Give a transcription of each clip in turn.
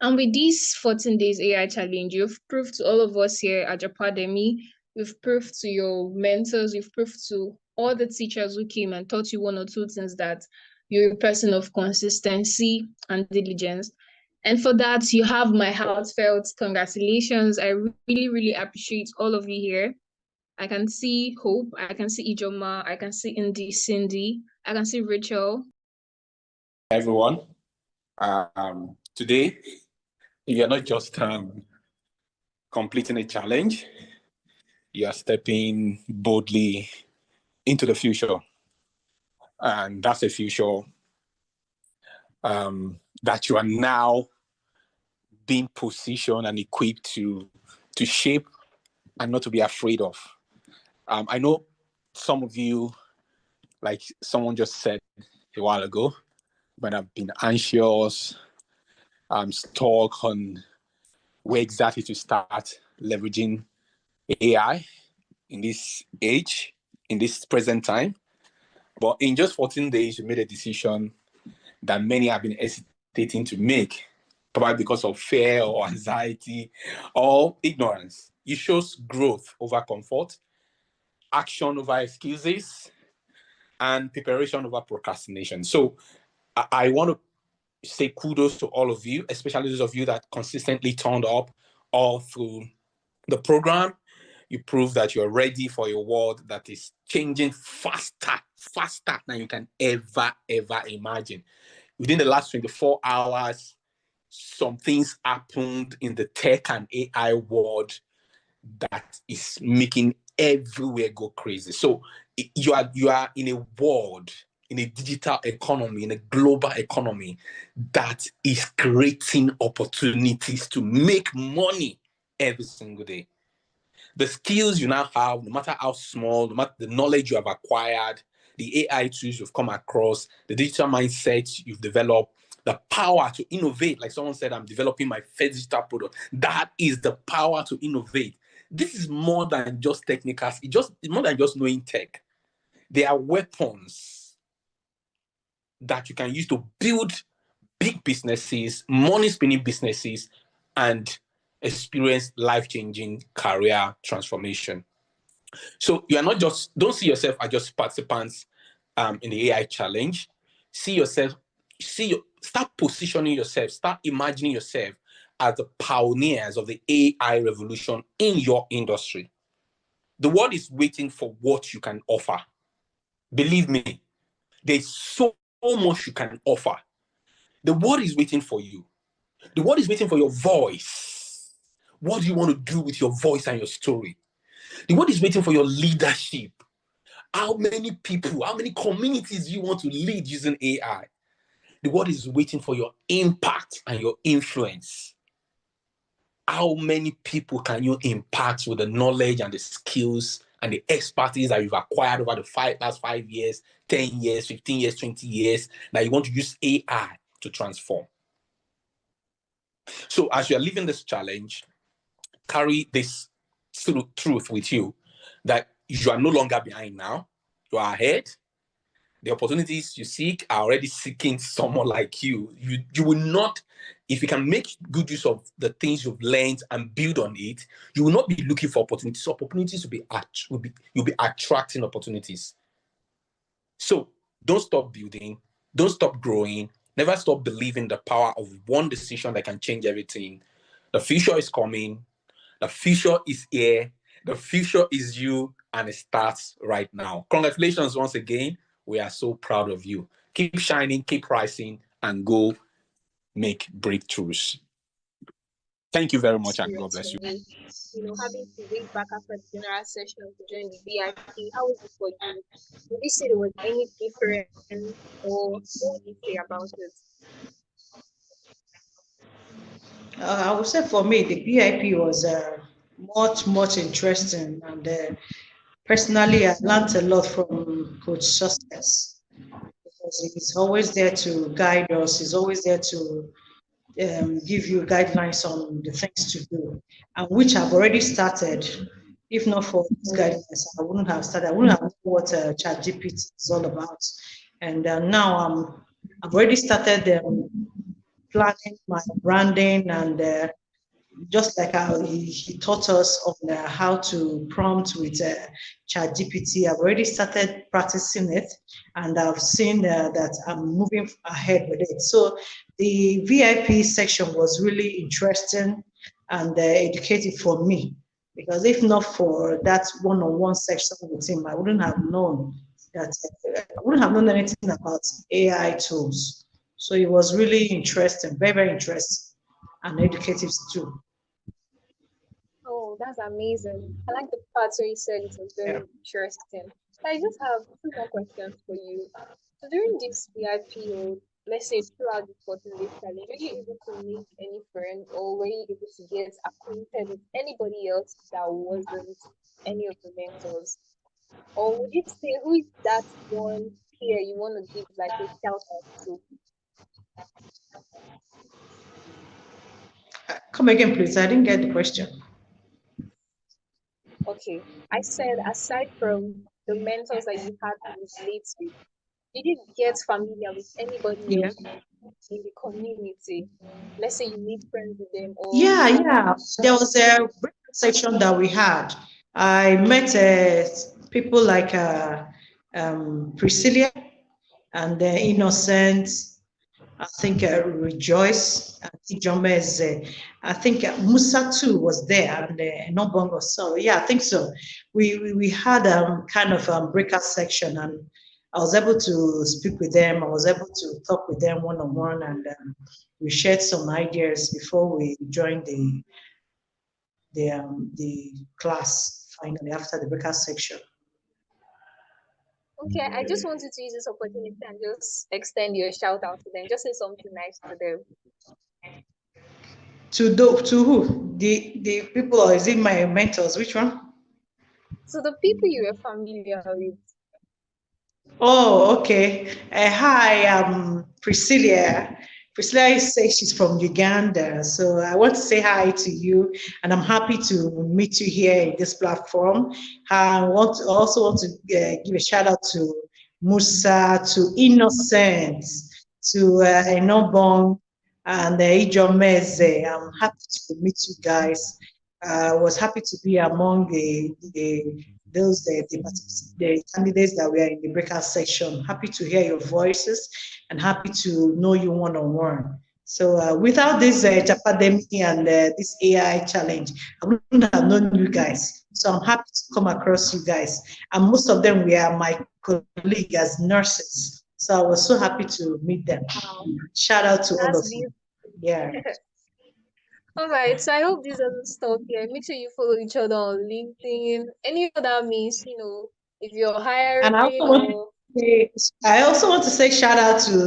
And with these 14 days AI challenge, you've proved to all of us here at Japademy, you've proved to your mentors, you've proved to all the teachers who came and taught you one or two things that you're a person of consistency and diligence. And for that, you have my heartfelt congratulations. I really, really appreciate all of you here. I can see Hope, I can see Ijoma, I can see Indy, Cindy, I can see Rachel. Everyone, today, you're not just completing a challenge, you are stepping boldly into the future. And that's a future that you are now being positioned and equipped to shape and not to be afraid of. I know some of you, like someone just said a while ago, might have been anxious, stuck on where exactly to start leveraging AI in this age, in this present time. But in just 14 days, you made a decision that many have been hesitating to make, probably because of fear or anxiety or ignorance. You chose growth over comfort, action over excuses, and preparation over procrastination. So I want to say kudos to all of you, especially those of you that consistently turned up all through the program. You prove that you're ready for a world that is changing faster than you can ever imagine. Within the last 24 hours, some things happened in the tech and AI world that is making everywhere go crazy. So you are in a world, in a digital economy, in a global economy that is creating opportunities to make money every single day. The skills you now have, no matter how small, no matter the knowledge you have acquired, the AI tools you've come across, the digital mindset you've developed, the power to innovate. Like someone said, I'm developing my first digital product. That is the power to innovate. This is more than just technical. It's more than just knowing tech. They are weapons that you can use to build big businesses, money-spinning businesses, and experience life-changing career transformation. So you are not just, don't see yourself as just participants in the AI challenge. Start positioning yourself, start imagining yourself as the pioneers of the AI revolution in your industry. The world is waiting for what you can offer. Believe me, there's so much you can offer. The world is waiting for you. The world is waiting for your voice. What do you want to do with your voice and your story? The world is waiting for your leadership. How many people, how many communities do you want to lead using AI? The world is waiting for your impact and your influence. How many people can you impact with the knowledge and the skills and the expertise that you've acquired over the last 5 years, 10 years, 15 years, 20 years, that you want to use AI to transform? So as you're living this challenge, carry this truth with you, that you are no longer behind now, you are ahead. The opportunities you seek are already seeking someone like you. You will not, if you can make good use of the things you've learned and build on it, you will not be looking for opportunities. Opportunities you'll be attracting opportunities. So don't stop building, don't stop growing, never stop believing the power of one decision that can change everything. The future is coming, the future is here, the future is you, and it starts right now. Congratulations once again. We are so proud of you. Keep shining, keep rising, and go make breakthroughs. Thank you very much, and God bless you. Having to wait back after the general session to join the VIP, how was it for you? Did you say there was any difference, or what did you say about it? I would say for me, the VIP was much interesting, and personally, I learned a lot from Coach Success, because he's always there to guide us. He's always there to give you guidelines on the things to do, and which I've already started. If not for this guidance, I wouldn't have started. I wouldn't have known what ChatGPT is all about. And now I've already started planning my branding, and just like how he taught us on how to prompt with ChatGPT. I've already started practicing it, and I've seen that I'm moving ahead with it. So the VIP section was really interesting and educative for me, because if not for that one-on-one section with him, I wouldn't have known that I wouldn't have known anything about AI tools. So it was really interesting, very, very interesting, and educative too. Oh, that's amazing. I like the part where you said it was Yeah. very interesting. I just have two more questions for you. So during this VIP, or let's say throughout the 14-day challenge, were you able to make any friends, or were you able to get acquainted with anybody else that wasn't any of the mentors? Or would you say who is that one peer you want to give like a shout out to? Come again, please. I didn't get the question. Okay, I said aside from the mentors that you had to relate with, did you get familiar with anybody Yeah. else in the community? Let's say you made friends with them, or Yeah, yeah. There was a breakout section that we had. I met people like Priscilla and Innocent. I think Rejoice, Tijomeze. I think Musa too was there, and Nobongo. So yeah, I think so. We had kind of breakout section, and I was able to speak with them. I was able to talk with them one on one, and we shared some ideas before we joined the class finally after the breakout section. okay, I just wanted to use this opportunity and just extend your shout out to them. Just say something nice to them. To who? The people, or is it my mentors? Which one? So the people you were familiar with. Oh, okay. Hi, I'm Priscilla. Priscilla says she's from Uganda. So I want to say hi to you, and I'm happy to meet you here in this platform. Also want to give a shout out to Musa, to Innocent, to Enobong, and Ijomeze. I'm happy to meet you guys. I was happy to be among the candidates that were in the breakout section. Happy to hear your voices and happy to know you one on one. So without this Japademy and this AI challenge, I wouldn't have known you guys. So I'm happy to come across you guys. And most of them were my colleagues as nurses. So I was so happy to meet them. Wow, Shout out to all that's of you. beautiful. Yeah. All right, so I hope this doesn't stop here. Make sure you follow each other on LinkedIn. Any other means, if you're And hiring or I also want to say shout out to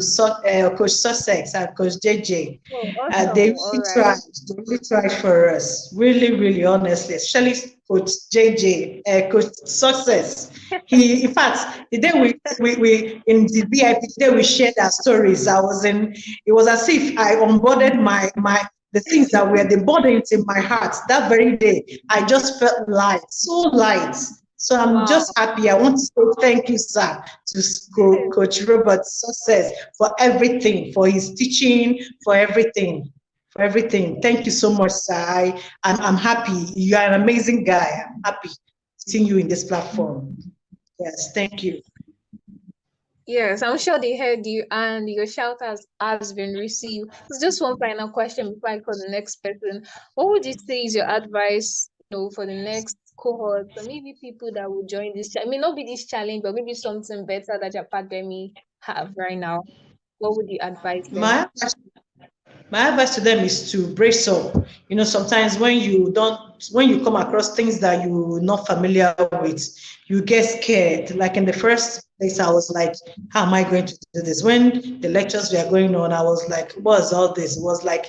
Coach Sussex and Coach JJ. oh, They awesome. All really right. tried. They really tried for us. Really, really, honestly, especially Coach JJ, Coach Success. In fact, the day we in the VIP, the day we shared our stories, I was in. It was as if I onboarded my the things that were the burdens in my heart that very day. I just felt light, so light. So I'm Wow. just happy. I want to say thank you, sir, to Coach Robert Success for everything, for his teaching, for everything, for everything. Thank you so much, sir. I'm happy. You are an amazing guy. I'm happy seeing you in this platform. Yes, thank you. Yes, I'm sure they heard you and your shout has been received. So just one final question before I call the next person. What would you say is your advice, for the next cohort, or maybe people that will join this? It may not be this challenge, but maybe something better that Japademy have right now. What would you advise them? My advice to them is to brace up. Sometimes when you come across things that you're not familiar with, you get scared. Like in the first place, I was like, how am I going to do this? When the lectures were going on, I was like, what's all this? It was like,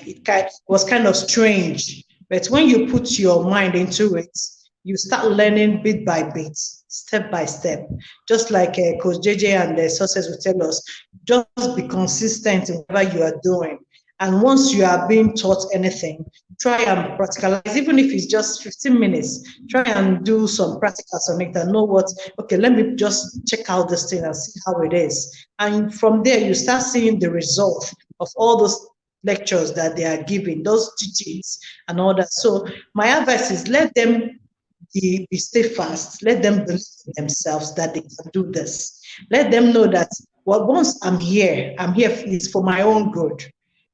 was kind of strange. But when you put your mind into it, you start learning bit by bit, step by step. Just like Coach JJ and the sources will tell us, just be consistent in whatever you are doing. And once you are being taught anything, try and practicalize, even if it's just 15 minutes. Try and do some practicals on it and know what, okay, let me just check out this thing and see how it is. And from there, you start seeing the result of all those lectures that they are giving, those teachings and all that. So my advice is let them be steadfast. Let them believe in themselves that they can do this. Let them know that, well, once I'm here is for my own good.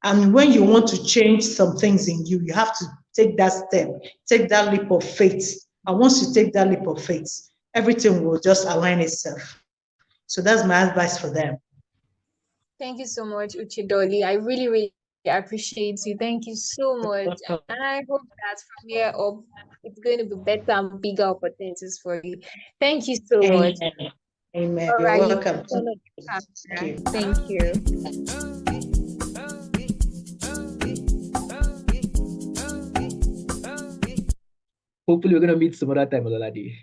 And when you want to change some things in you, you have to take that step, take that leap of faith. And once you take that leap of faith, everything will just align itself. So that's my advice for them. Thank you so much, Uchidoli. I really, really appreciate you. Thank you so much. And I hope that from here up, it's going to be better and bigger opportunities for you. Thank you so much. Amen. Amen. All You're right, you welcome. Thank you. Thank you. Hopefully, we're going to meet some other time, Ololade.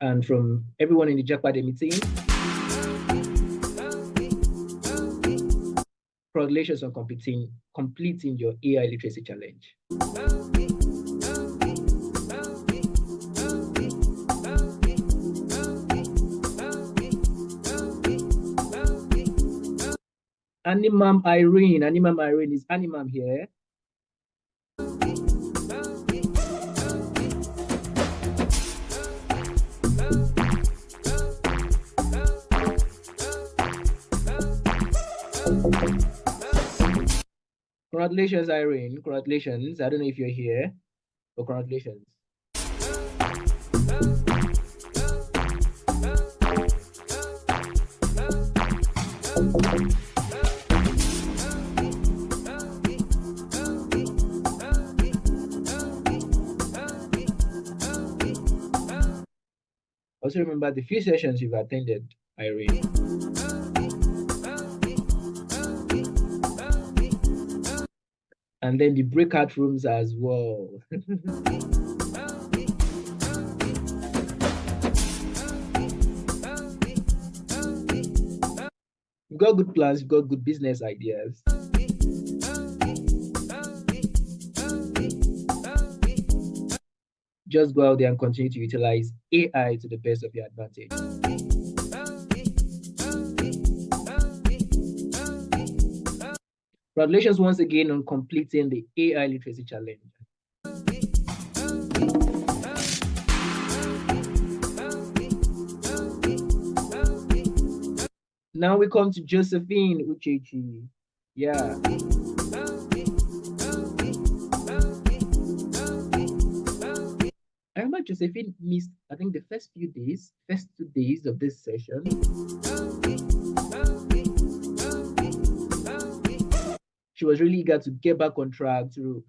And from everyone in the Japademy team, congratulations on completing your AI literacy challenge. Animam Irene, is Animam here? Congratulations, Irene. Congratulations. I don't know if you're here, but congratulations. Also remember the few sessions you've attended, Irene. And then the breakout rooms as well. You've got good plans, you've got good business ideas. Just go out there and continue to utilize AI to the best of your advantage. Congratulations once again on completing the AI literacy challenge. Now we come to Josephine Uchechi. Yeah. I remember Josephine missed, I think, the first 2 days of this session. She was really eager to get back on track, to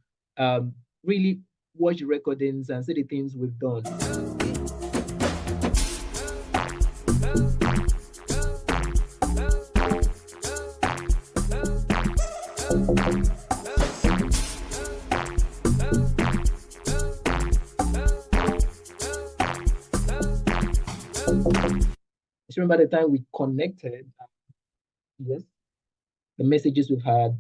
really watch the recordings and see the things we've done. Just remember the time we connected. Yes, the messages we've had.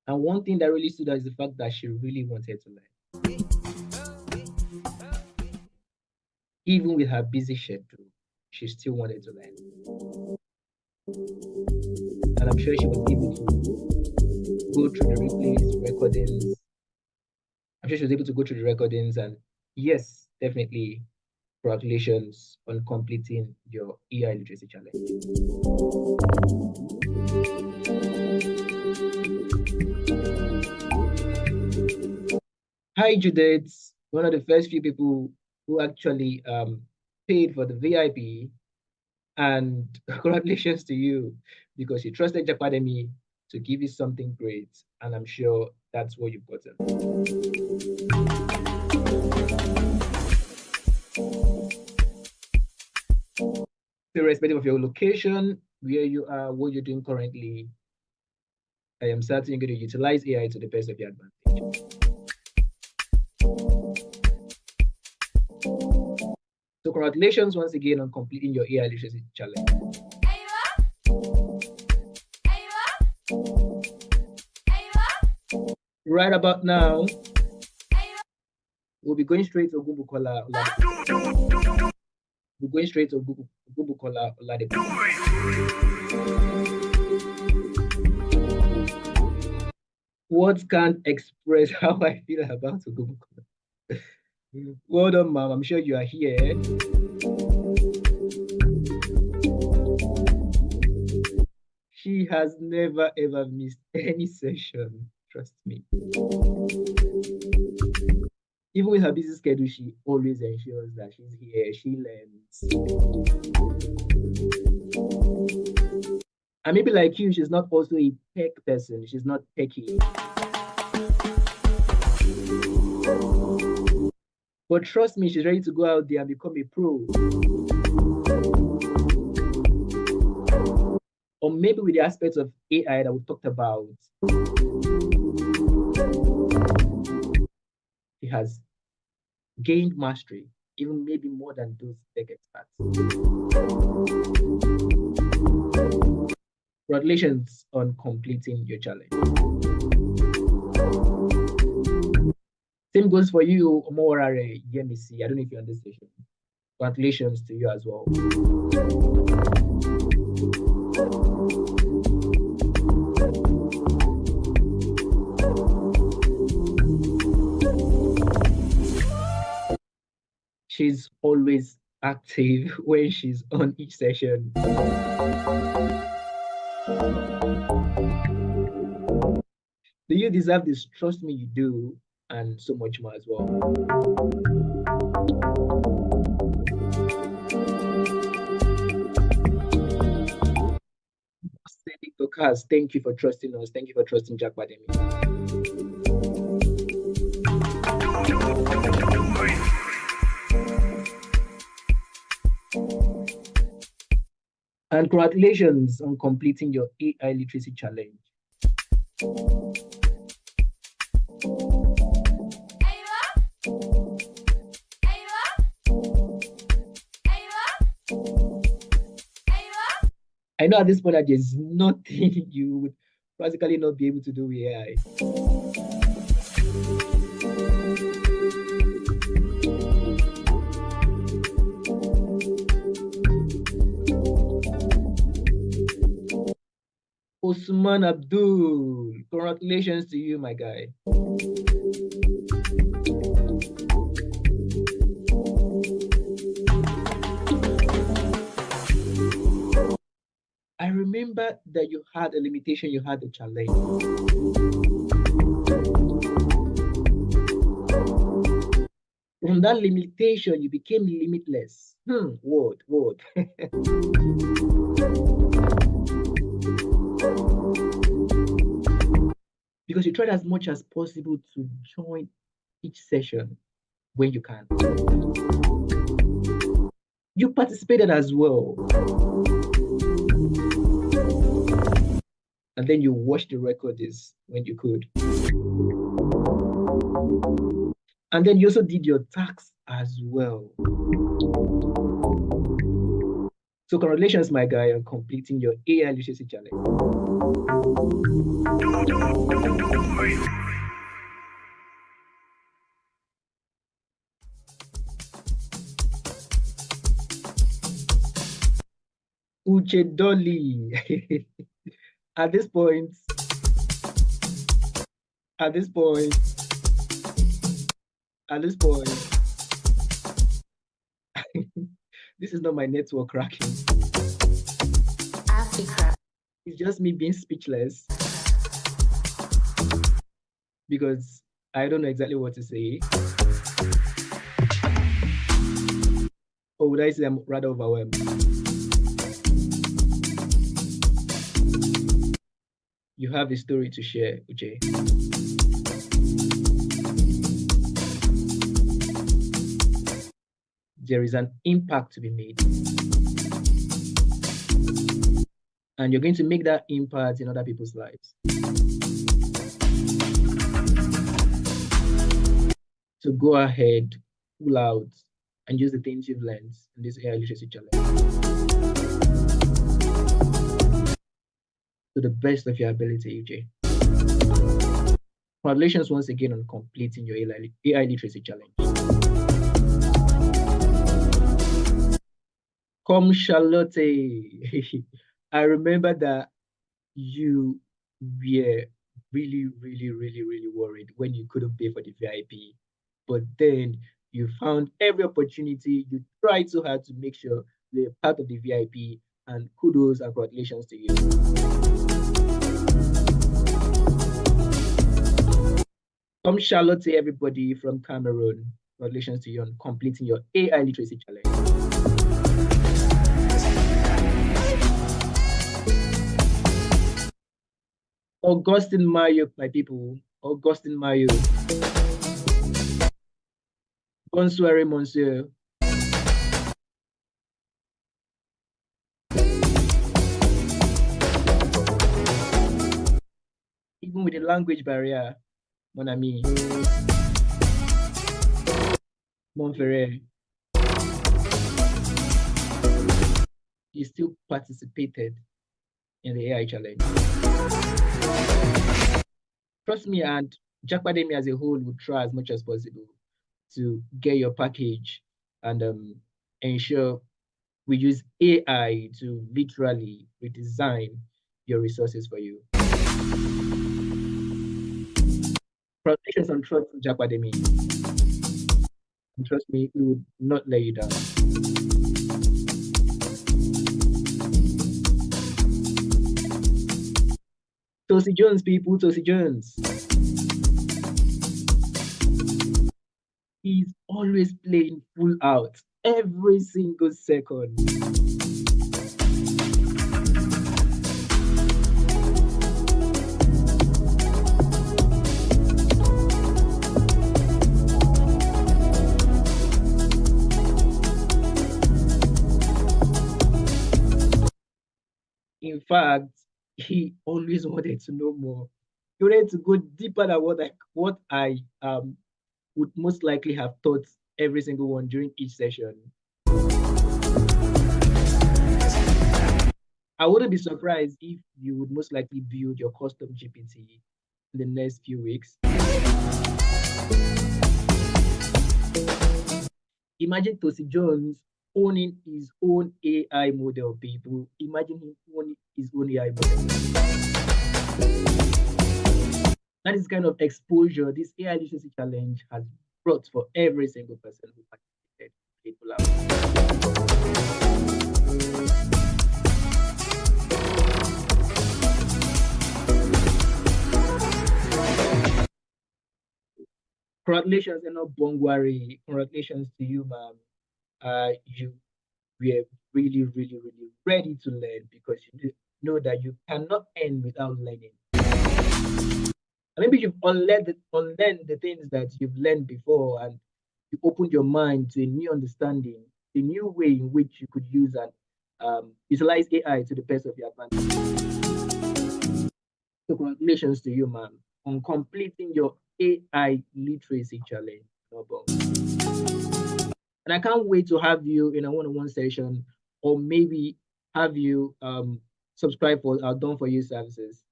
And one thing that really stood out is the fact that she really wanted to learn. Even with her busy schedule, she still wanted to learn. And I'm sure she was able to go through the replays, recordings. I'm sure she was able to go through the recordings, and yes, definitely, congratulations on completing your AI literacy challenge. Hi, Judith, one of the first few people who actually paid for the VIP, and congratulations to you, because you trusted Japademy to give you something great, and I'm sure that's what you've gotten. Irrespective of your location, where you are, what you're doing currently, I am certain you're going to utilize AI to the best of your advantage. congratulations once again on completing your AI literacy challenge. Right about now, we'll be going straight to Ogunbukola Oladipo. We're going straight to Ogunbukola Oladipo. Words can't express how I feel about Ogunbukola. Well done, ma'am. I'm sure you are here. She has never ever missed any session, trust me. Even with her busy schedule, she always ensures that she's here, she learns. And maybe like you, she's not also a tech person, she's not techie. But trust me, she's ready to go out there and become a pro. Or maybe with the aspects of AI that we talked about, she has gained mastery, even maybe more than those tech experts. Congratulations on completing your challenge. Same goes for you, Omorare Yemisi. I don't know if you're on this session. Congratulations to you as well. She's always active when she's on each session. Do you deserve this? Trust me, you do, and so much more as well. Thank you for trusting us. Thank you for trusting Japademy. And congratulations on completing your AI literacy challenge. I know at this point that there's nothing you would practically not be able to do with AI. Osman Abdul, congratulations to you, my guy. I remember that you had a limitation, you had a challenge. From that limitation, you became limitless. Word. Because you tried as much as possible to join each session when you can. You participated as well. And then you watched the recordings when you could. And then you also did your tax as well. So congratulations, my guy, on completing your AI literacy challenge. Uche Dolly. At this point, this is not my network cracking. Africa. It's just me being speechless because I don't know exactly what to say. Or would I say I'm rather overwhelmed? You have a story to share, Uche. There is an impact to be made. And you're going to make that impact in other people's lives. So go ahead, pull out and use the things you've learned in this AI literacy challenge to the best of your ability, EJ. Congratulations once again on completing your AI literacy challenge. Come Charlotte, I remember that you were really worried when you couldn't pay for the VIP, but then you found every opportunity. You tried so hard to make sure you're part of the VIP, and kudos and congratulations to you. Come Charlotte, everybody from Cameroon. Congratulations to you on completing your AI literacy challenge. Augustine Mayo, my people. Augustine Mayo. Bonsoir, monsieur. Even with the language barrier, mon ami. Mon frère. He still participated in the AI challenge. Trust me, and Japademy as a whole would try as much as possible to get your package and ensure we use AI to literally redesign your resources for you. Congratulations on trust in Japademy. And trust me, we would not let you down. Tosi Jones, people, Tosi Jones. He's always playing full out every single second. In fact, he always wanted to know more. He wanted to go deeper than what I would most likely have taught every single one during each session. I wouldn't be surprised if you would most likely build your custom GPT in the next few weeks. Imagine Tosi Jones owning his own AI model, people. Imagine him owning his own AI model. That is kind of exposure this AI literacy challenge has brought for every single person who participated. Congratulations, Enoch Bongwari. Congratulations to you, ma'am. You were really ready to learn, because you know that you cannot end without learning. And maybe you've unlearned the things that you've learned before, and you opened your mind to a new understanding, a new way in which you could use and utilize AI to the best of your advantage. So congratulations to you, ma'am, on completing your AI literacy challenge. And I can't wait to have you in a one-on-one session, or maybe have you subscribe for our Done For You services.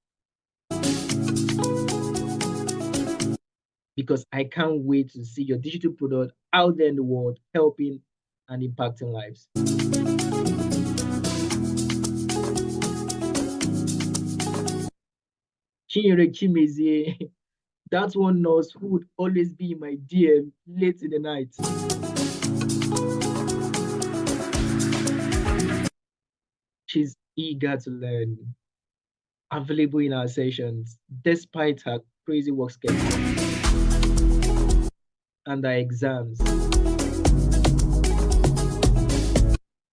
Because I can't wait to see your digital product out there in the world, helping and impacting lives. Chinyere Chimezie, that one nurse who would always be in my DM late in the night. She's eager to learn, available in our sessions, despite her crazy work schedule and our exams.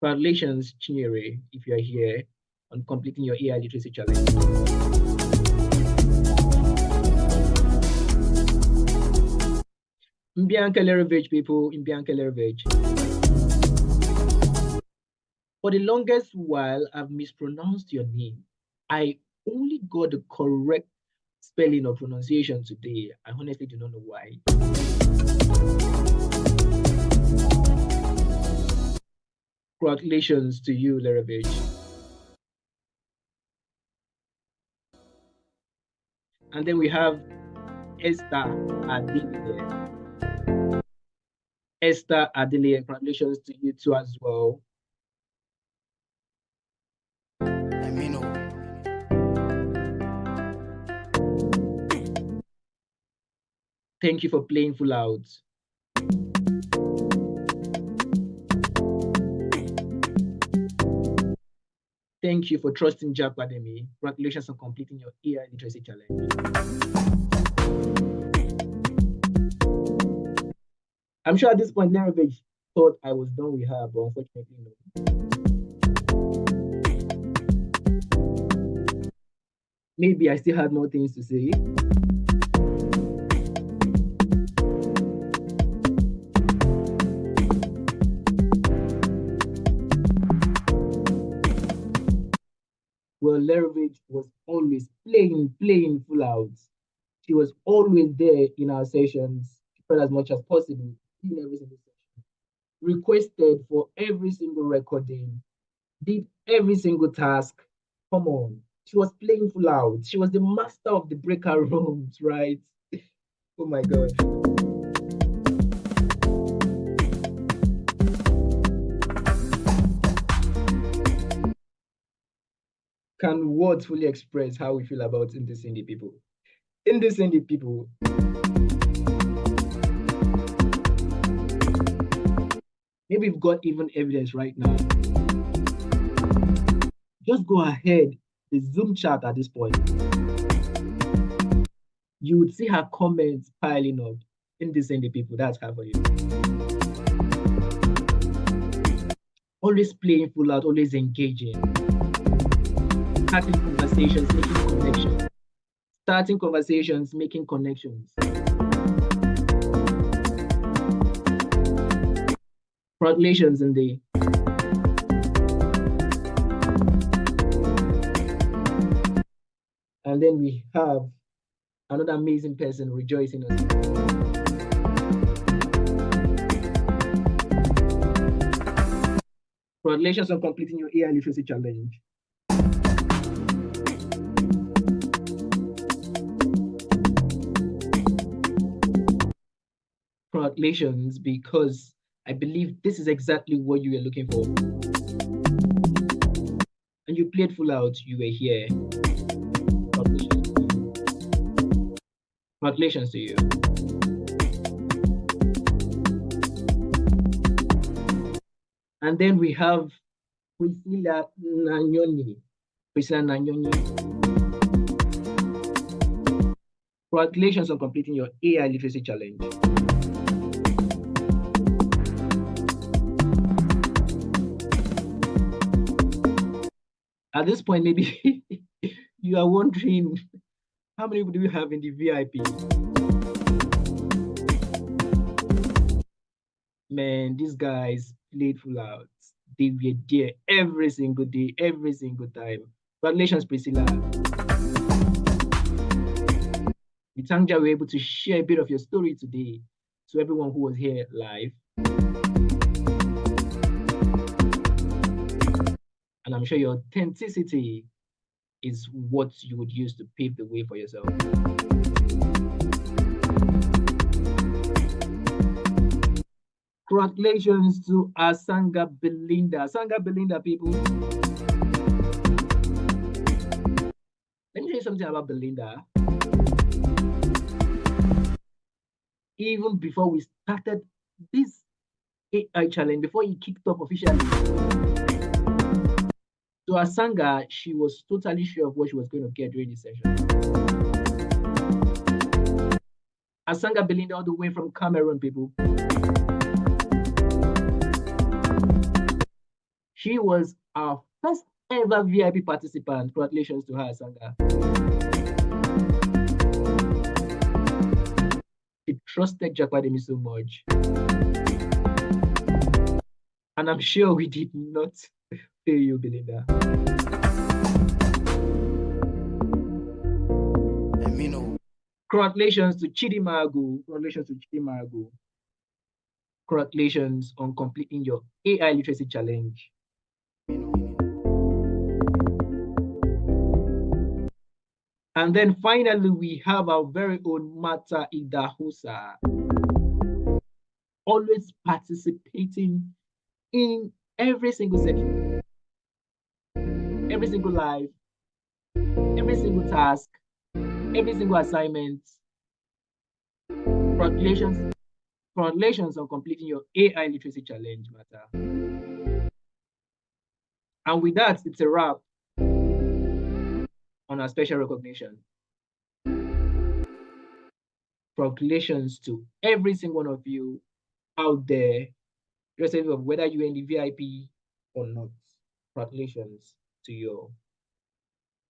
Congratulations, Chinyere, if you are here, on completing your AI literacy challenge. Mbianka Lerovich, people, Mbianka Lerovich. For the longest while, I've mispronounced your name. I only got the correct spelling or pronunciation today. I honestly do not know why. Congratulations to you, Lerovich. And then we have Esther Adele. Esther Adele, congratulations to you too as well. Thank you for playing full out. Thank you for trusting Japademy. Congratulations on completing your AI literacy challenge. I'm sure at this point, Lerovich thought I was done with her, but unfortunately, no. Maybe I still had more things to say. Well, Lerovich was always playing full out. She was always there in our sessions, tried as much as possible in every single session. Requested for every single recording, did every single task. Come on. She was playing full out. She was the master of the breakout rooms, right? Oh my God. Can words fully express how we feel about indie people? Indie people. Maybe we've got even evidence right now. Just go ahead, the Zoom chat at this point. You would see her comments piling up. Indie people, that's her for you. Always playing full out, always engaging. Starting conversations, making connections. Starting conversations, making connections. Congratulations, Indy. And then we have another amazing person rejoicing us. Congratulations on completing your AI literacy challenge. Congratulations, because I believe this is exactly what you were looking for. And you played full out, you were here. Congratulations to you. And then we have Priscilla Nanyoni. Congratulations on completing your AI literacy challenge. At this point, maybe you are wondering, how many do we have in the VIP? Man, these guys played full out. They were there every single day, every single time. Congratulations, Priscilla. We thank you were able to share a bit of your story today to everyone who was here live. And I'm sure your authenticity is what you would use to pave the way for yourself. Congratulations to Asanga Belinda. Asanga Belinda, people. Let me tell you something about Belinda. Even before we started this AI challenge, before he kicked off officially, to Asanga, she was totally sure of what she was going to get during this session. Asanga Belinda, all the way from Cameroon, people. She was our first ever VIP participant. Congratulations to her, Asanga. She trusted Japademy so much. And I'm sure we did not fail you, Belinda. Congratulations to Chidi Magu. Congratulations to Chidi Magu. Congratulations on completing your AI literacy challenge. And then finally, we have our very own Mata Idahosa, always participating in every single section, every single live, every single task, every single assignment. Congratulations on completing your AI literacy challenge, Mata. And with that, it's a wrap on our special recognition. Congratulations to every single one of you out there, irrespective of whether you're in the VIP or not. Congratulations to you all.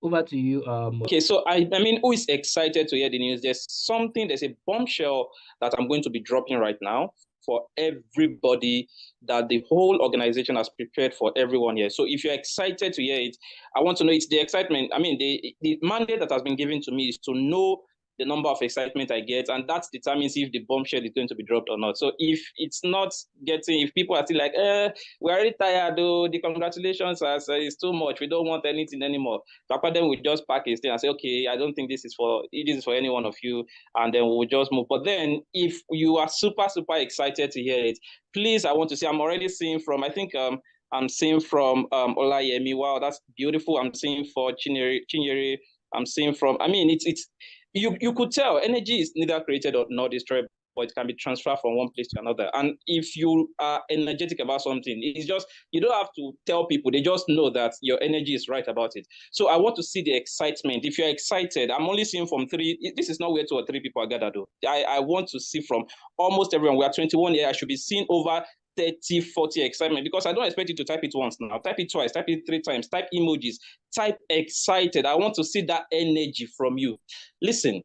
Over to you. Okay, so I mean, who is excited to hear the news? There's a bombshell that I'm going to be dropping right now for everybody, that the whole organization has prepared for everyone here. So if you're excited to hear it, I want to know, it's the excitement. I mean, the mandate that has been given to me is to know the number of excitement I get, and that determines if the bombshell is going to be dropped or not. So if it's not getting, if people are still like, we're already tired, though, the congratulations is too much, we don't want anything anymore, Japademy will just pack his thing and say, okay, I don't think this is for any one of you, and then we'll just move. But then if you are super excited to hear it, please, I want to say, I'm already seeing from, I think I'm seeing from Olayemi, wow, that's beautiful. I'm seeing for Chinyere, I'm seeing from, I mean, it's you could tell energy is neither created nor destroyed, but it can be transferred from one place to another. And if you are energetic about something, it's just, you don't have to tell people, they just know that your energy is right about it. So I want to see the excitement. If you're excited, I'm only seeing from 3, this is not where 2 or 3 people are gathered though. I want to see from almost everyone. We are 21 here, I should be seeing over 30, 40 excitement, because I don't expect you to type it once now. Type it twice, type it 3 times, type emojis, type excited. I want to see that energy from you. Listen,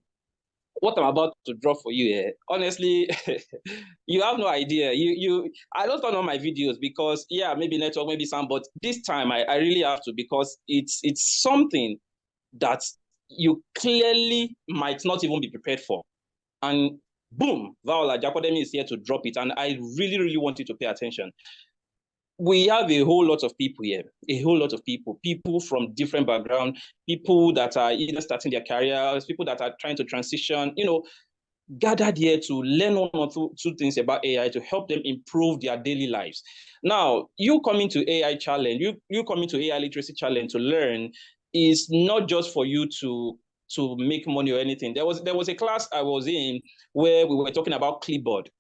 what I'm about to drop for you here, honestly, you have no idea. I don't turn on my videos because, yeah, maybe network, maybe some, but this time I really have to, because it's something that you clearly might not even be prepared for. And boom, Viola, Japademy is here to drop it. And I really, really want you to pay attention. We have a whole lot of people here, people from different backgrounds, people that are either starting their careers, people that are trying to transition, gathered here to learn one or two things about AI to help them improve their daily lives. Now, you coming to AI challenge, you coming to AI literacy challenge to learn is not just for you to make money or anything. There was a class I was in where we were talking about clipboard.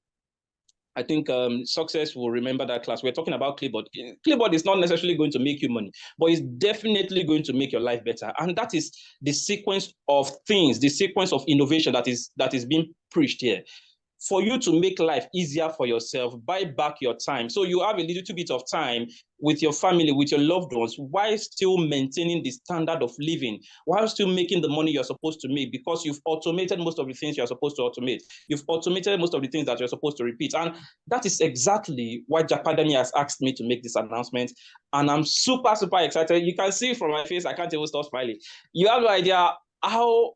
I think Success will remember that class. We're talking about clipboard. Clipboard is not necessarily going to make you money, but it's definitely going to make your life better. And that is the sequence of things, the sequence of innovation that is being preached here. For you to make life easier for yourself, buy back your time. So you have a little bit of time with your family, with your loved ones, while still maintaining the standard of living, while still making the money you're supposed to make, because you've automated most of the things you're supposed to automate. You've automated most of the things that you're supposed to repeat. And that is exactly why Japademy has asked me to make this announcement. And I'm super excited. You can see from my face, I can't even stop smiling. You have no idea how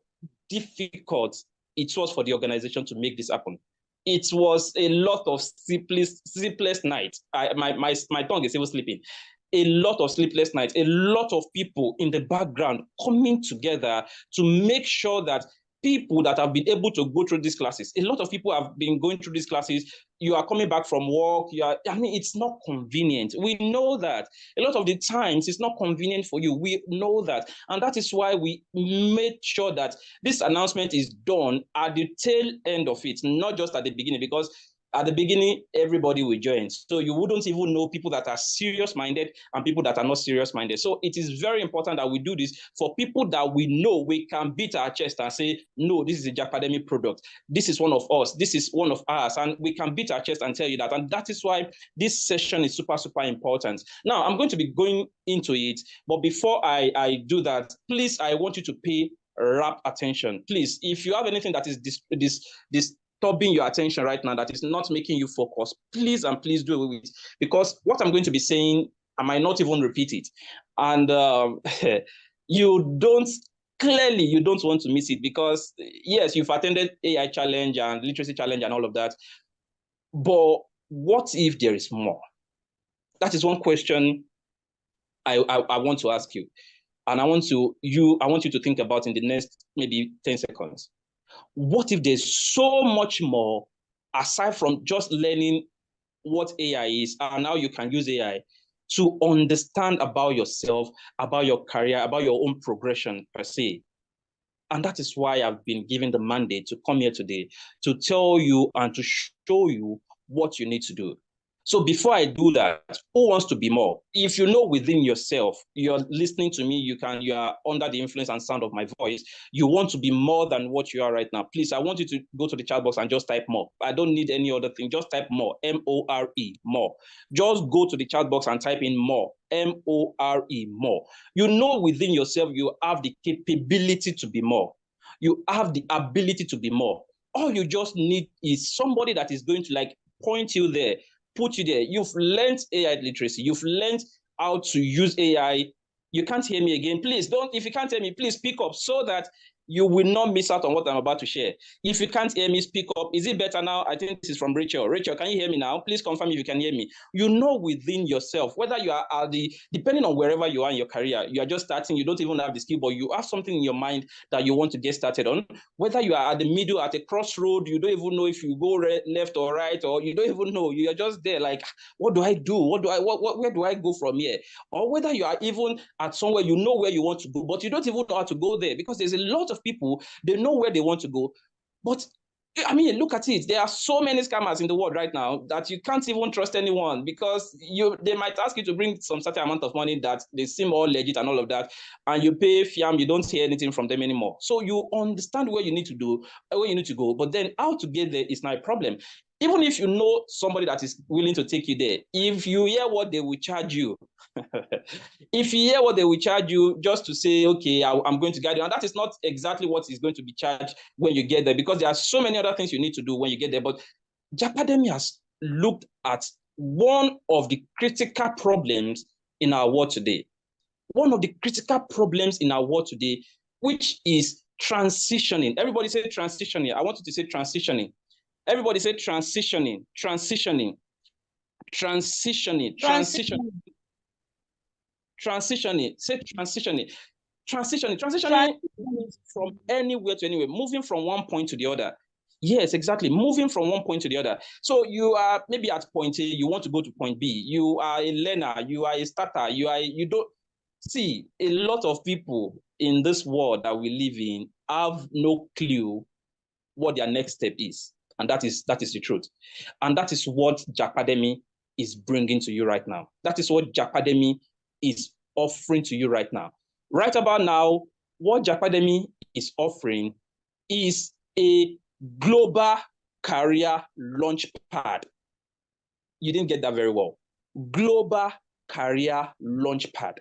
difficult it was for the organization to make this happen. It was a lot of sleepless nights. My tongue is even sleeping. A lot of sleepless nights, a lot of people in the background coming together to make sure that people that have been able to go through these classes, a lot of people have been going through these classes. You are coming back from work. It's not convenient. We know that. A lot of the times it's not convenient for you. We know that. And that is why we made sure that this announcement is done at the tail end of it, not just at the beginning, because at the beginning, everybody will join. So you wouldn't even know people that are serious-minded and people that are not serious-minded. So it is very important that we do this for people that we know we can beat our chest and say, no, this is a Japademy product. This is one of us. This is one of us. And we can beat our chest and tell you that. And that is why this session is super important. Now, I'm going to be going into it. But before I do that, please, I want you to pay rapt attention. Please, if you have anything that is disturbing your attention right now, that is not making you focus, please and please do away with it, because what I'm going to be saying, I might not even repeat it. And you don't want to miss it, because yes, you've attended AI challenge and literacy challenge and all of that, but what if there is more? That is one question I want to ask you. And I want you to think about in the next maybe 10 seconds. What if there's so much more aside from just learning what AI is and how you can use AI to understand about yourself, about your career, about your own progression per se? And that is why I've been given the mandate to come here today to tell you and to show you what you need to do. So before I do that, who wants to be more? If you know within yourself, you're listening to me, you are under the influence and sound of my voice, you want to be more than what you are right now. Please, I want you to go to the chat box and just type more. I don't need any other thing. Just type more, M-O-R-E, more. Just go to the chat box and type in more, M-O-R-E, more. You know within yourself, you have the capability to be more. You have the ability to be more. All you just need is somebody that is going to like point you there, put you there. You've learned AI literacy. You've learned how to use AI. You can't hear me again. Please don't, if you can't hear me, please speak up so that you will not miss out on what I'm about to share. If you can't hear me, speak up. Is it better now? I think this is from Rachel. Rachel, can you hear me now? Please confirm if you can hear me. You know within yourself, whether you are depending on wherever you are in your career, you are just starting, you don't even have the skill, but you have something in your mind that you want to get started on. Whether you are at the middle, at a crossroad, you don't even know if you go left or right, or you don't even know. You are just there like, what do I do? Where do I go from here? Or whether you are even at somewhere, you know where you want to go, but you don't even know how to go there, because there's a lot of people, they know where they want to go, but I mean, look at it. There are so many scammers in the world right now that you can't even trust anyone, because they might ask you to bring some certain amount of money that they seem all legit and all of that, and you pay fiam, you don't hear anything from them anymore. So you understand where you need to do, where you need to go, but then how to get there is not a problem. Even if you know somebody that is willing to take you there, if you hear what they will charge you, if you hear what they will charge you just to say, okay, I'm going to guide you, and that is not exactly what is going to be charged when you get there, because there are so many other things you need to do when you get there. But Japademy has looked at one of the critical problems in our world today. One of the critical problems in our world today, which is transitioning. Everybody say transitioning. I want you to say transitioning. Everybody say transitioning, transitioning, transitioning, transitioning, transitioning. Say transitioning, transitioning from anywhere to anywhere, moving from one point to the other. Yes, exactly. Moving from one point to the other. So you are maybe at point A, you want to go to point B. You are a learner, you are a starter, you don't see a lot of people in this world that we live in have no clue what their next step is. And that is the truth. And that is what Japademy is bringing to you right now. That is what Japademy is offering to you right now. Right about now, what Japademy is offering is a global career launch pad. You didn't get that very well. Global career launch pad.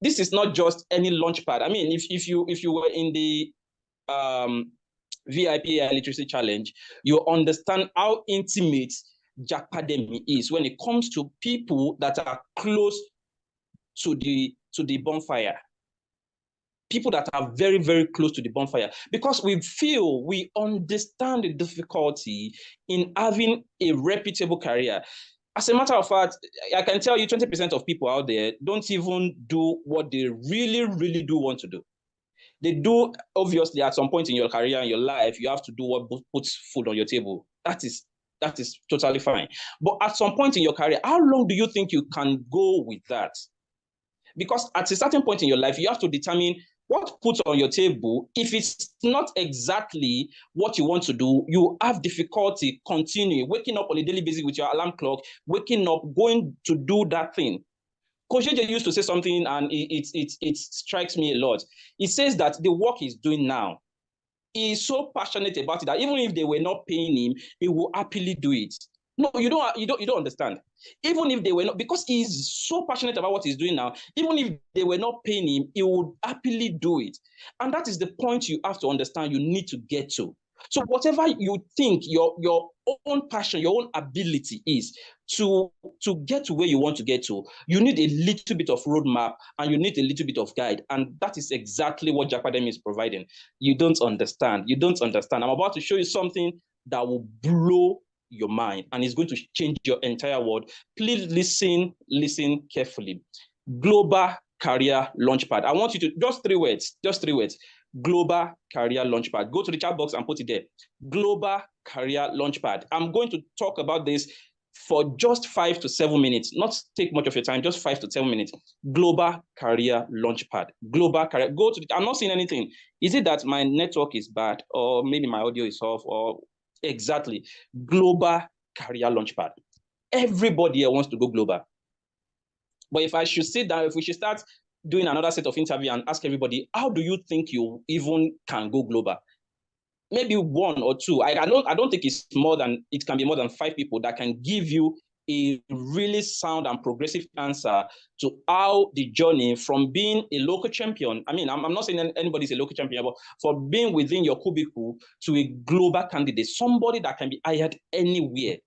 This is not just any launch pad. I mean, if you were in the VIP Literacy Challenge, you understand how intimate Japademy is when it comes to people that are close to the bonfire. People that are very, very close to the bonfire, because we understand the difficulty in having a reputable career. As a matter of fact, I can tell you 20% of people out there don't even do what they really, really do want to do. They do, obviously, at some point in your career and your life, you have to do what puts food on your table. That is totally fine. But at some point in your career, how long do you think you can go with that? Because at a certain point in your life, you have to determine what puts on your table. If it's not exactly what you want to do, you have difficulty continuing, waking up on a daily basis with your alarm clock, waking up, going to do that thing. Coach JJ used to say something, and it strikes me a lot. He says that the work he's doing now, he's so passionate about it that even if they were not paying him, he will happily do it. No, you don't understand. Even if they were not, because he's so passionate about what he's doing now, even if they were not paying him, he would happily do it. And that is the point you have to understand, you need to get to. So whatever you think your own passion, your own ability is to get to where you want to get to, you need a little bit of roadmap and you need a little bit of guide. And that is exactly what Japademy is providing. You don't understand. You don't understand. I'm about to show you something that will blow your mind and it's going to change your entire world. Please listen carefully. Global Career Launchpad. I want you to, just three words. Global Career Launchpad. Go to the chat box and put it there. Global Career Launchpad. I'm going to talk about this for just 5 to 7 minutes, not take much of your time, just 5 to 7 minutes. Global Career Launchpad. Global Career. Go to I'm not seeing anything. Is it that my network is bad or maybe my audio is off or exactly? Global Career Launchpad. Everybody here wants to go global. But if I should sit down, if we should start doing another set of interview and ask everybody, how do you think you even can go global? Maybe one or two. I don't think it can be more than 5 people that can give you a really sound and progressive answer to how the journey from being a local champion, I mean, I'm not saying anybody's a local champion, but for being within your cubicle to a global candidate, somebody that can be hired anywhere.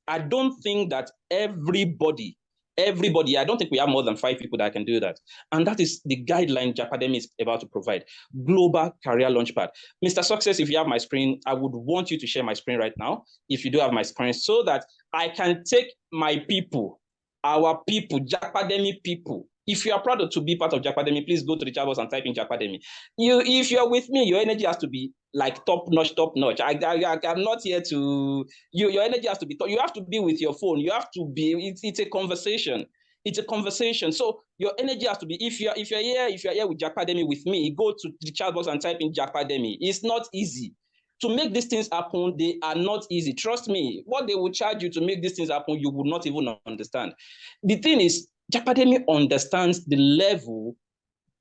I don't think that everybody, I don't think we have more than 5 people that can do that. And that is the guideline Japademy is about to provide. Global Career Launchpad. Mr. Success, if you have my screen, I would want you to share my screen right now, if you do have my screen, so that I can take my people, our people, Japademy people. If you are proud to be part of Japademy, please go to the chat box and type in Japademy. If you're with me, your energy has to be like top notch. I'm not here to, your energy has to be, you have to be with your phone. You have to be, it's a conversation. It's a conversation. So your energy has to be, if you're here with Japademy with me, go to the chat box and type in Japademy. It's not easy. To make these things happen, they are not easy. Trust me, what they will charge you to make these things happen, you would not even understand. The thing is, Japademy understands the level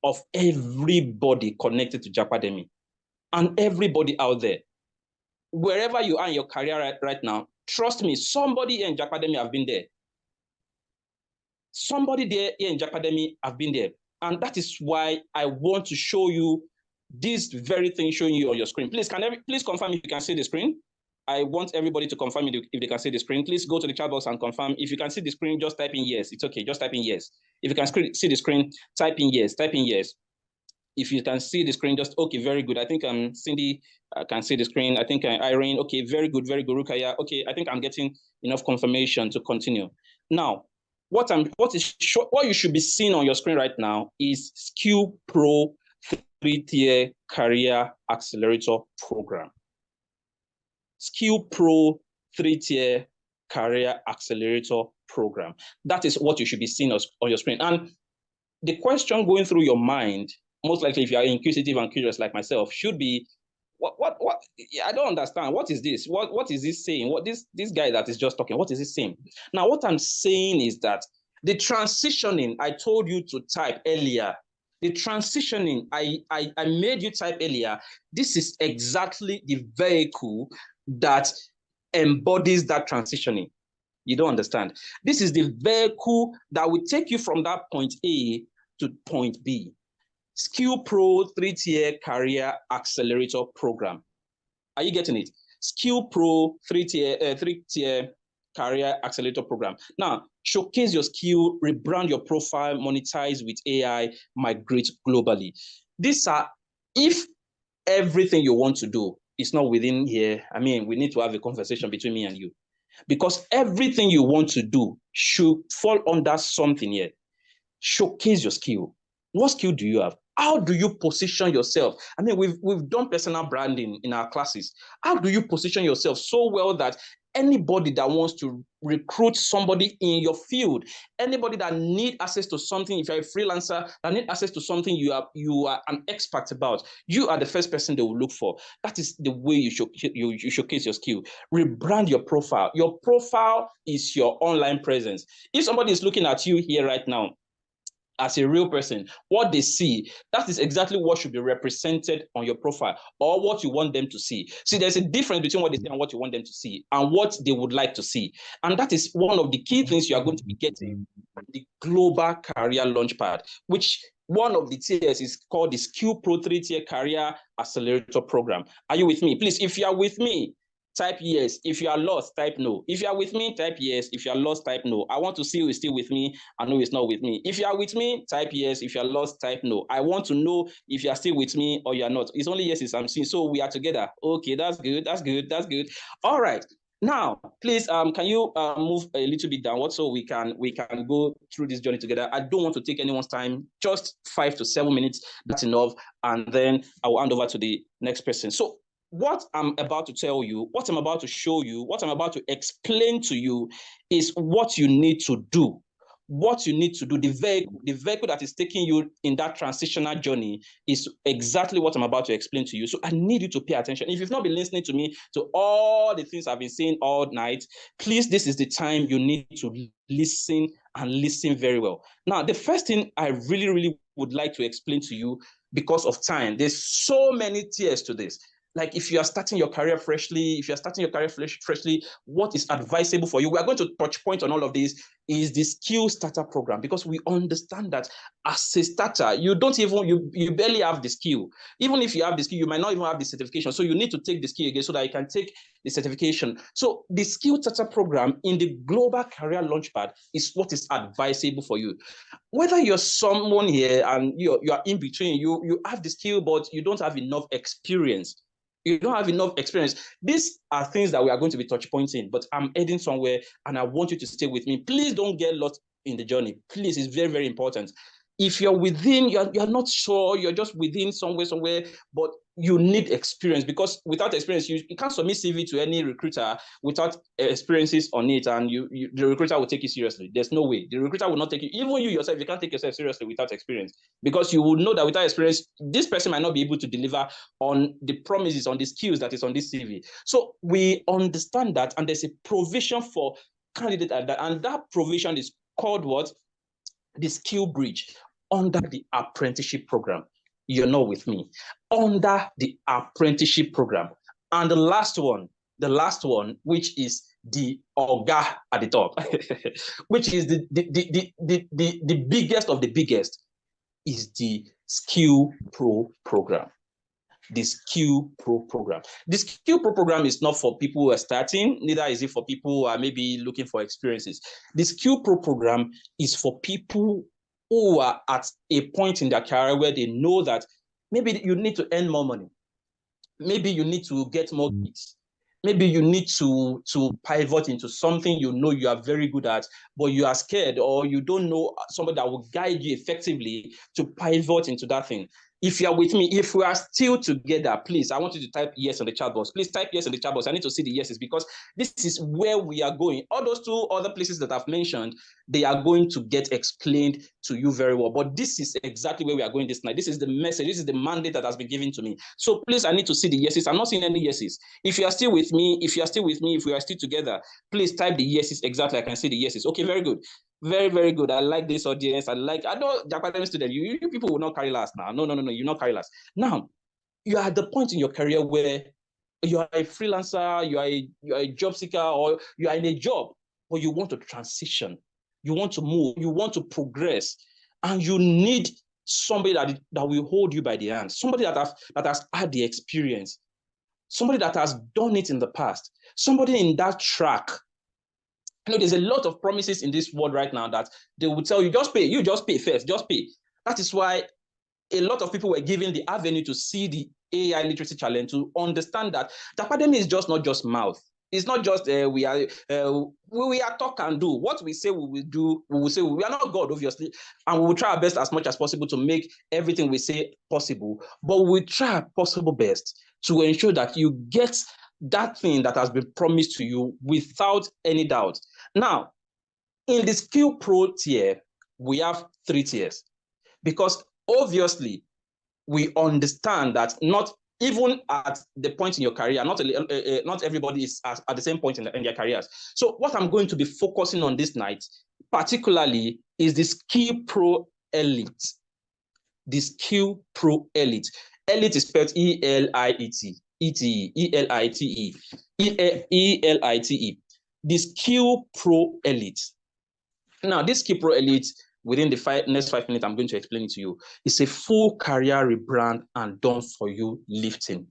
of everybody connected to Japademy and everybody out there. Wherever you are in your career right now, trust me, somebody here in Japademy have been there. Somebody there here in Japademy have been there. And that is why I want to show you this very thing showing you on your screen. Please, please confirm if you can see the screen. I want everybody to confirm if they can see the screen. Please go to the chat box and confirm. If you can see the screen, just type in yes. It's okay, just type in yes. If you can see the screen, type in yes, If you can see the screen, just, okay, very good. I think Cindy can see the screen. I think Irene, okay, very good, Rukaya. Okay, I think I'm getting enough confirmation to continue. Now, what you should be seeing on your screen right now is Skill Pro 3-tier Career Accelerator Program. Skill Pro 3-tier Career Accelerator Program. That is what you should be seeing on your screen. And the question going through your mind, most likely if you are inquisitive and curious like myself, should be, what I don't understand. What is this? What is this saying? What this guy that is just talking, what is he saying? Now, what I'm saying is that the transitioning I told you to type earlier, the transitioning I made you type earlier, this is exactly the vehicle that embodies that transitioning. You don't understand. This is the vehicle that will take you from that point A to point B. Skill Pro 3-tier Career Accelerator Program. Are you getting it? Skill Pro 3-tier Career Accelerator Program. Now, showcase your skill, rebrand your profile, monetize with AI, migrate globally. These are, if everything you want to do is not within here, I mean, we need to have a conversation between me and you. Because everything you want to do should fall under something here. Showcase your skill. What skill do you have? How do you position yourself? I mean, we've done personal branding in our classes. How do you position yourself so well that anybody that wants to recruit somebody in your field, anybody that need access to something, if you're a freelancer, that need access to something you are an expert about, you are the first person they will look for. That is the way you showcase your skill. Rebrand your profile. Your profile is your online presence. If somebody is looking at you here right now, as a real person, what they see, that is exactly what should be represented on your profile or what you want them to see. See, there's a difference between what they see and what you want them to see and what they would like to see. And that is one of the key things you are going to be getting from the Global Career Launchpad, which one of the tiers is called the Skill Pro 3-tier Career Accelerator Program. Are you with me? Please, if you are with me, type yes. If you are lost, type no. If you are with me, type yes. If you are lost, type no. I want to see who is still with me and who is not with me. If you are with me, type yes. If you are lost, type no. I want to know if you are still with me or you are not. It's only yeses I'm seeing. So we are together. Okay, that's good. All right. Now, please, can you move a little bit downward so we can go through this journey together? I don't want to take anyone's time, just 5 to 7 minutes, that's enough, and then I will hand over to the next person. So what I'm about to tell you, what I'm about to show you, what I'm about to explain to you is what you need to do. What you need to do, the vehicle that is taking you in that transitional journey is exactly what I'm about to explain to you. So I need you to pay attention. If you've not been listening to me, to all the things I've been saying all night, please, this is the time you need to listen, and listen very well. Now, the first thing I really, really would like to explain to you, because of time, there's so many tiers to this. Like if you are starting your career freshly, what is advisable for you? We are going to touch point on all of this, is the skill starter program, because we understand that as a starter, you barely have the skill. Even if you have the skill, you might not even have the certification. So you need to take the skill again so that you can take the certification. So the skill starter program in the Global Career Launchpad is what is advisable for you. Whether you're someone here and you are in between, you have the skill, but you don't have enough experience. You don't have enough experience. These are things that we are going to be touch pointing, but I'm heading somewhere and I want you to stay with me. Please don't get lost in the journey. Please, it's very, very important. If you're within, you're not sure, you're just within somewhere, but you need experience, because without experience, you can't submit CV to any recruiter without experiences on it, and the recruiter will take you seriously. There's no way. The recruiter will not take you, even you yourself, you can't take yourself seriously without experience, because you will know that without experience, this person might not be able to deliver on the promises, on the skills that is on this CV. So we understand that, and there's a provision for candidate, and that provision is called what? The skill bridge under the apprenticeship program. You're not with me. Under the apprenticeship program. And the last one, which is the Oga at the top, which is the biggest of the biggest, is the Skill Pro program. The Skill Pro program. The Skill Pro program is not for people who are starting, neither is it for people who are maybe looking for experiences. The Skill Pro program is for people who are at a point in their career where they know that maybe you need to earn more money. Maybe you need to get more gigs. Maybe you need to pivot into something you know you are very good at, but you are scared, or you don't know somebody that will guide you effectively to pivot into that thing. If you are with me, if we are still together, please, I want you to type yes on the chat box. Please type yes on the chat box. I need to see the yeses, because this is where we are going. All those two other places that I've mentioned, they are going to get explained to you very well. But this is exactly where we are going this night. This is the message. This is the mandate that has been given to me. So please, I need to see the yeses. I'm not seeing any yeses. If you are still with me, if we are still together, please type the yeses exactly. I can see the yeses. Okay, very good. Very, very good. I like this audience. I know Japademy student. You people will not carry last now. No. You not carry last. Now, you are at the point in your career where you are a freelancer, you are a job seeker, or you are in a job, but you want to transition. You want to move. You want to progress, and you need somebody that will hold you by the hand. Somebody that has had the experience. Somebody that has done it in the past. Somebody in that track. You know, there's a lot of promises in this world right now that they will tell you, just pay first, just pay. That is why a lot of people were given the avenue to see the AI literacy challenge, to understand that Japademy is not just mouth. It's not just we are talk and do. What we say we will do, we will say. We are not God, obviously, and we will try our best as much as possible to make everything we say possible. But we try our possible best to ensure that you get that thing that has been promised to you without any doubt. Now, in the Skill Pro tier, we have 3 tiers, because obviously we understand that not even at the point in your career, not everybody is at the same point in their careers. So what I'm going to be focusing on this night, particularly, is the Skill Pro Elite. The Skill Pro Elite. Elite is spelled E-L-I-E-T. E-L-I-T-E. E-L-I-T-E. The Skill Pro Elite. Now, this Skill Pro Elite, within the next 5 minutes, I'm going to explain it to you. It's a full career rebrand and done for you lifting.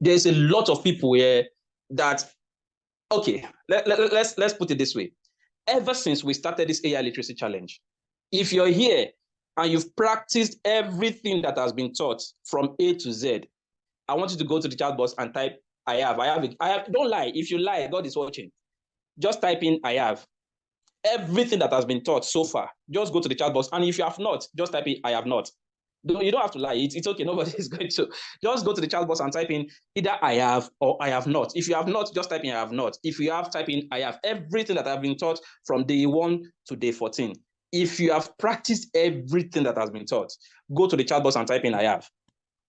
There's a lot of people here that, okay, let's put it this way. Ever since we started this AI literacy challenge, if you're here and you've practiced everything that has been taught from A to Z, I want you to go to the chat box and type, I have. Don't lie. If you lie, God is watching. Just type in I have. Everything that has been taught so far, just go to the chat box. And if you have not, just type in I have not. You don't have to lie. It's okay. Nobody is going to. Just go to the chat box and type in either I have or I have not. If you have not, just type in I have not. If you have, type in I have. Everything that I've been taught from day 1 to day 14. If you have practiced everything that has been taught, go to the chat box and type in I have.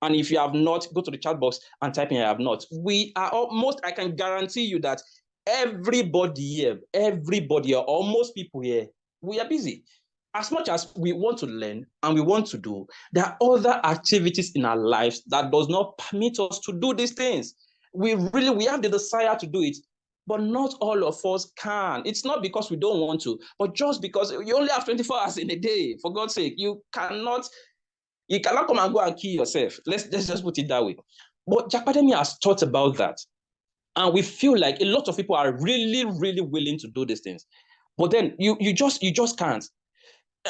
And if you have not, go to the chat box and type in I have not. We are almost, I can guarantee you that everybody here, or most people here, we are busy. As much as we want to learn and we want to do, there are other activities in our lives that does not permit us to do these things. We have the desire to do it, but not all of us can. It's not because we don't want to, but just because you only have 24 hours in a day. For God's sake, you cannot come and go and kill yourself. Let's just put it that way. But Japademy has thought about that. And we feel like a lot of people are really, really willing to do these things. But then you just can't.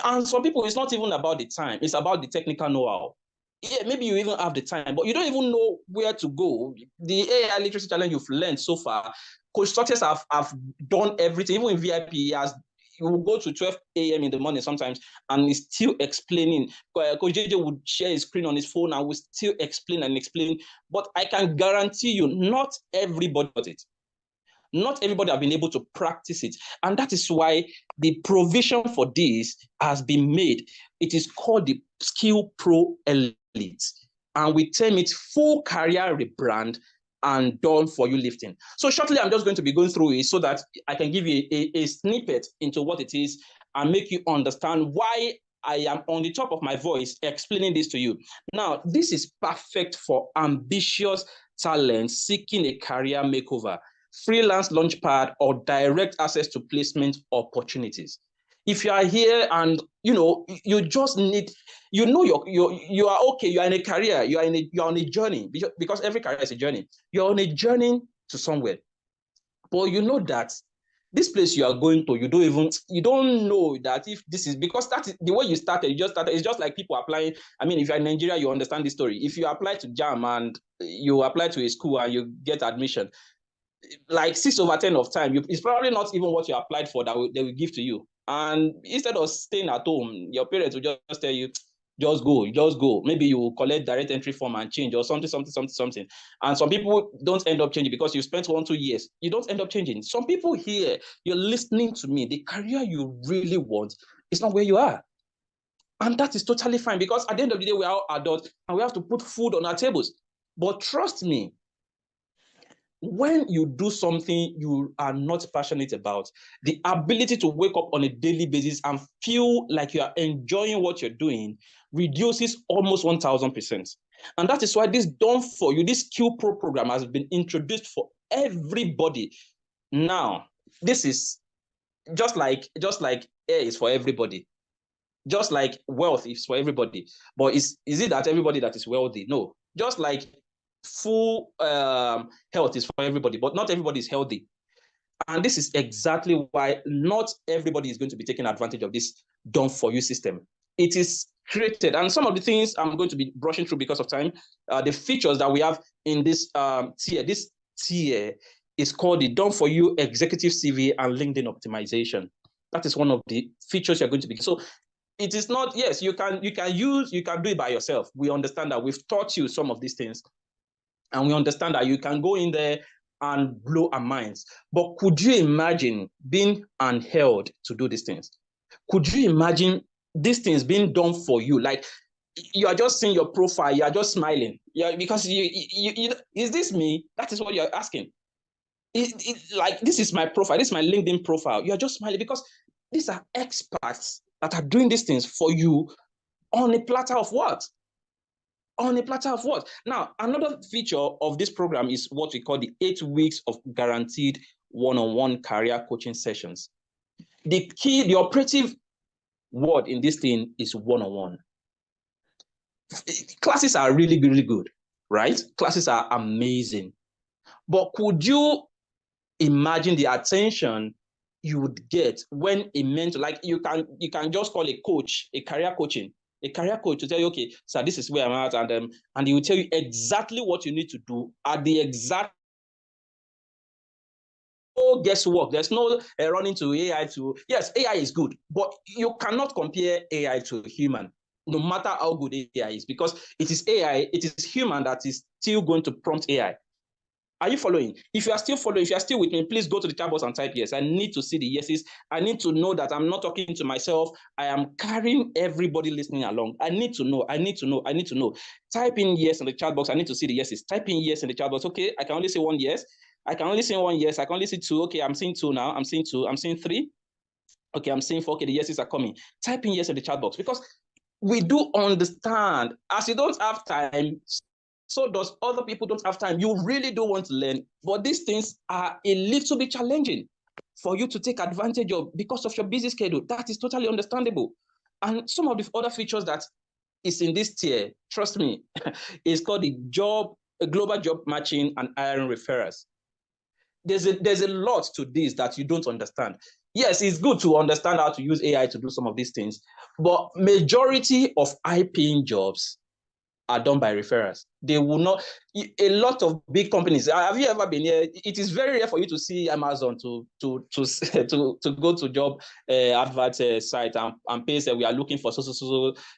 And some people, it's not even about the time. It's about the technical know-how. Yeah, maybe you even have the time, but you don't even know where to go. The AI literacy challenge you've learned so far, Coach Success have done everything. Even in VIP, he will go to 12 a.m. in the morning sometimes and he's still explaining. Coach JJ would share his screen on his phone and will still explain and explain. But I can guarantee you, not everybody does it. Not everybody have been able to practice it. And that is why the provision for this has been made. It is called the Skill Pro Elite. And we term it full career rebrand and done for you lifting. So shortly, I'm just going to be going through it so that I can give you a snippet into what it is and make you understand why I am on the top of my voice explaining this to you. Now, this is perfect for ambitious talent seeking a career makeover, freelance launchpad, or direct access to placement opportunities. If you are here and you just need, you are okay, you are in a career, you are on a journey, because every career is a journey. You're on a journey to somewhere, but you know that this place you are going to, you don't know that if this is, because that is the way you started. It's just like people applying. I mean, if you're in Nigeria, you understand this story. If you apply to JAM and you apply to a school and you get admission, like 6 over 10 of time, it's probably not even what you applied for that they will give to you. And instead of staying at home, your parents will just tell you, just go. Maybe you will collect direct entry form and change or something. And some people don't end up changing because you spent 1-2 years. You don't end up changing. Some people here, you're listening to me, the career you really want is not where you are. And that is totally fine, because at the end of the day, we are all adults and we have to put food on our tables. But trust me, when you do something you are not passionate about, the ability to wake up on a daily basis and feel like you are enjoying what you're doing reduces almost 1,000%. And that is why this Done For You, this Skill Pro program has been introduced for everybody. Now, this is just like air is for everybody. Just like wealth is for everybody. But is it that everybody that is wealthy? No. Just like full health is for everybody, but not everybody is healthy. And this is exactly why not everybody is going to be taking advantage of this Done For You system. It is created, and some of the things I'm going to be brushing through because of time, the features that we have in this tier. This tier is called the Done For You Executive CV and LinkedIn Optimization. That is one of the features you're going to be. So it is not, yes, you can do it by yourself. We understand that. We've taught you some of these things. And we understand that you can go in there and blow our minds. But could you imagine being unheld to do these things? Could you imagine these things being done for you? Like, you are just seeing your profile, you are just smiling. Yeah, because you is this me? That is what you're asking. Like, this is my profile, this is my LinkedIn profile. You are just smiling because these are experts that are doing these things for you on a platter of what? On a platter of what? Now, another feature of this program is what we call the 8 weeks of guaranteed one-on-one career coaching sessions. The operative word in this thing is one-on-one. Classes are really, really good, right? Classes are amazing. But could you imagine the attention you would get when a mentor, like you can just call a coach, a career coach to tell you, okay, so this is where I'm at, and he will tell you exactly what you need to do at the exact guesswork. There's no running to AI to, yes, AI is good, but you cannot compare AI to human, no matter how good AI is, because it is AI, it is human that is still going to prompt AI. Are you following? If you are still following, if you are still with me, please go to the chat box and type yes. I need to see the yeses. I need to know that I'm not talking to myself. I am carrying everybody listening along. I need to know. I need to know. I need to know. Type in yes in the chat box. I need to see the yeses. Type in yes in the chat box. Okay, I can only see one yes. I can only see one yes. I can only see two. Okay, I'm seeing two now. I'm seeing two. I'm seeing three. Okay, I'm seeing four. Okay, the yeses are coming. Type in yes in the chat box, because we do understand. As you don't have time, so does other people don't have time. You really do want to learn, but these things are a little bit challenging for you to take advantage of because of your busy schedule. That is totally understandable. And some of the other features that is in this tier, trust me, is called the global job matching and hiring referrals. There's a lot to this that you don't understand. Yes, it's good to understand how to use AI to do some of these things, but majority of high-paying jobs are done by referrals. They will not. A lot of big companies. Have you ever been here? It is very rare for you to see Amazon to go to job advert site and pay say we are looking for so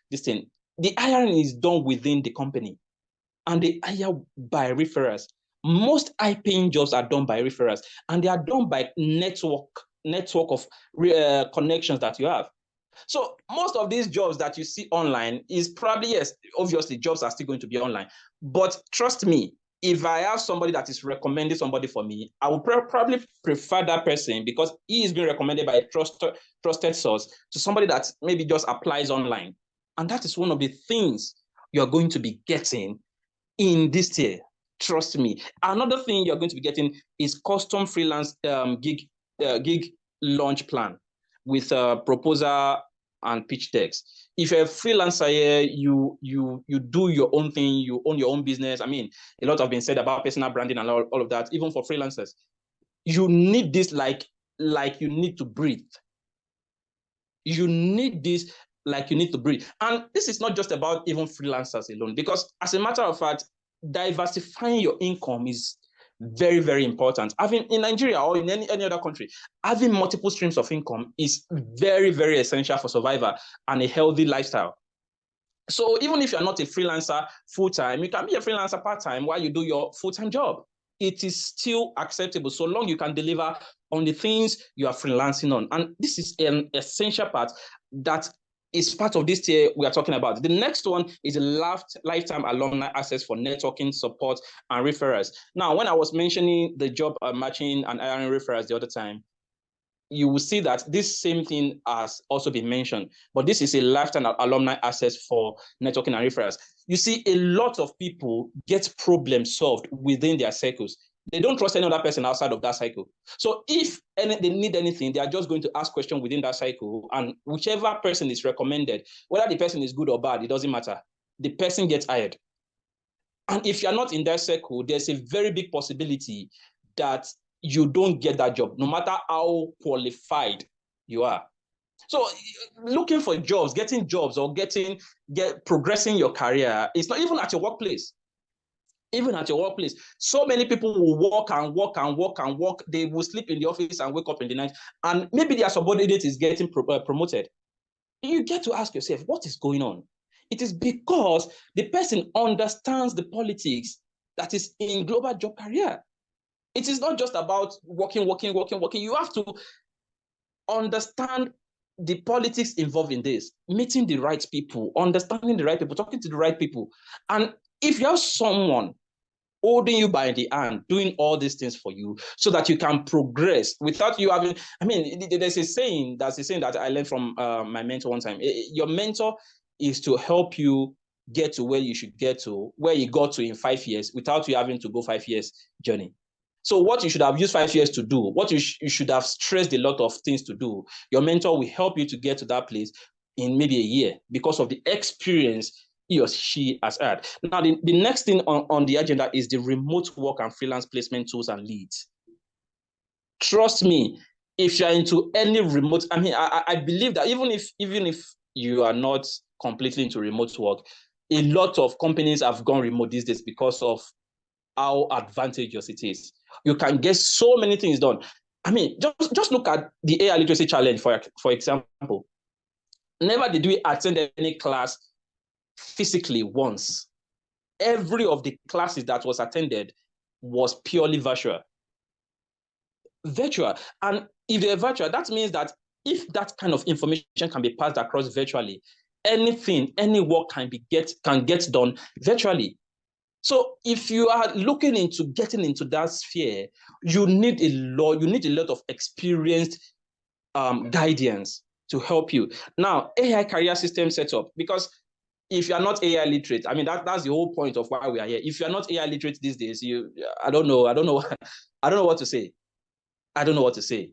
this thing. The hiring is done within the company, and they hire by referrals. Most high-paying jobs are done by referrals, and they are done by network of connections that you have. So most of these jobs that you see online is probably, yes, obviously jobs are still going to be online. But trust me, if I have somebody that is recommending somebody for me, I will probably prefer that person because he is being recommended by a trusted source to somebody that maybe just applies online. And that is one of the things you're going to be getting in this tier. Trust me. Another thing you're going to be getting is custom freelance gig launch plan with a proposal and pitch decks. If you're a freelancer here, you do your own thing, you own your own business. I mean, a lot have been said about personal branding and all of that, even for freelancers. You need this like you need to breathe. You need this like you need to breathe. And this is not just about even freelancers alone, because as a matter of fact, diversifying your income is very, very important. Having in Nigeria or in any other country, having multiple streams of income is very, very essential for survival and a healthy lifestyle. So even if you're not a freelancer full-time, you can be a freelancer part-time while you do your full-time job. It is still acceptable so long you can deliver on the things you are freelancing on. And this is an essential part that is part of this tier we are talking about. The next one is a lifetime alumni access for networking, support, and referrals. Now, when I was mentioning the job matching and hiring referrals the other time, you will see that this same thing has also been mentioned, but this is a lifetime alumni access for networking and referrals. You see, a lot of people get problems solved within their circles. They don't trust any other person outside of that cycle. So if they need anything, they are just going to ask questions within that cycle, and whichever person is recommended, whether the person is good or bad, it doesn't matter. The person gets hired. And if you're not in that circle, there's a very big possibility that you don't get that job, no matter how qualified you are. So looking for jobs, getting jobs or progressing your career, it's not even at your workplace. Even at your workplace, so many people will work and work and work and work. They will sleep in the office and wake up in the night, and maybe their subordinate is getting promoted. You get to ask yourself, what is going on? It is because the person understands the politics that is in global job career. It is not just about working. You have to understand the politics involved in this, meeting the right people, understanding the right people, talking to the right people. And if you have someone holding you by the hand, doing all these things for you so that you can progress without you having, I mean, there's a saying that I learned from my mentor one time. Your mentor is to help you get to where you should get to, where you got to in 5 years without you having to go 5 years journey. So what you should have used 5 years to do, what you should have stressed a lot of things to do, your mentor will help you to get to that place in maybe a year because of the experience he or she has had. Now, the next thing on the agenda is the remote work and freelance placement tools and leads. Trust me, if you're into any remote, I mean, I believe that even if you are not completely into remote work, a lot of companies have gone remote these days because of how advantageous it is. You can get so many things done. I mean, just look at the AI literacy challenge, for example. Never did we attend any class physically once. Every of the classes that was attended was purely virtual. And if they're virtual, that means that if that kind of information can be passed across virtually, anything, any work can get done virtually. So if you are looking into getting into that sphere, you need a lot of experienced guidance to help you. Now, AI career system setup, because if you are not AI literate, I mean, that's the whole point of why we are here. If you are not AI literate these days, I don't know what to say. I don't know what to say.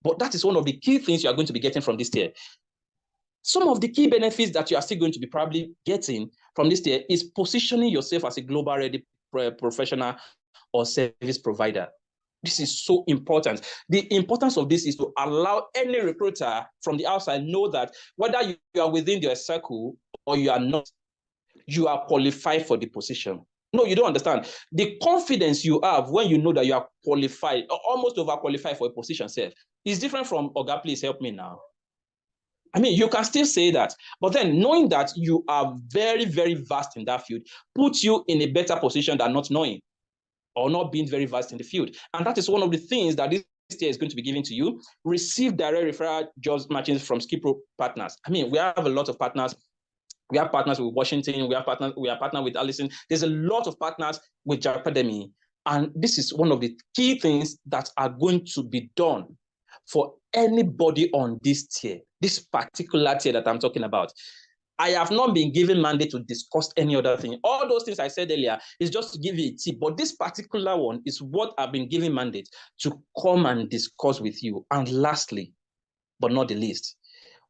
But that is one of the key things you are going to be getting from this tier. Some of the key benefits that you are still going to be probably getting from this tier is positioning yourself as a global ready professional or service provider. This is so important. The importance of this is to allow any recruiter from the outside know that whether you are within your circle or you are not, you are qualified for the position. No, you don't understand. The confidence you have when you know that you are qualified, almost overqualified for a position self, is different from, Oga, please help me now. I mean, you can still say that, but then knowing that you are very, very vast in that field puts you in a better position than not knowing or not being very vast in the field. And that is one of the things that this year is going to be given to you. Receive direct referral jobs matches from Skipro partners. I mean, we have a lot of partners. We have partners with Washington. We are partners with Allison. There's a lot of partners with Japademy. And this is one of the key things that are going to be done for anybody on this tier, this particular tier that I'm talking about. I have not been given mandate to discuss any other thing. All those things I said earlier is just to give you a tip, but this particular one is what I've been given mandate to come and discuss with you. And lastly, but not the least,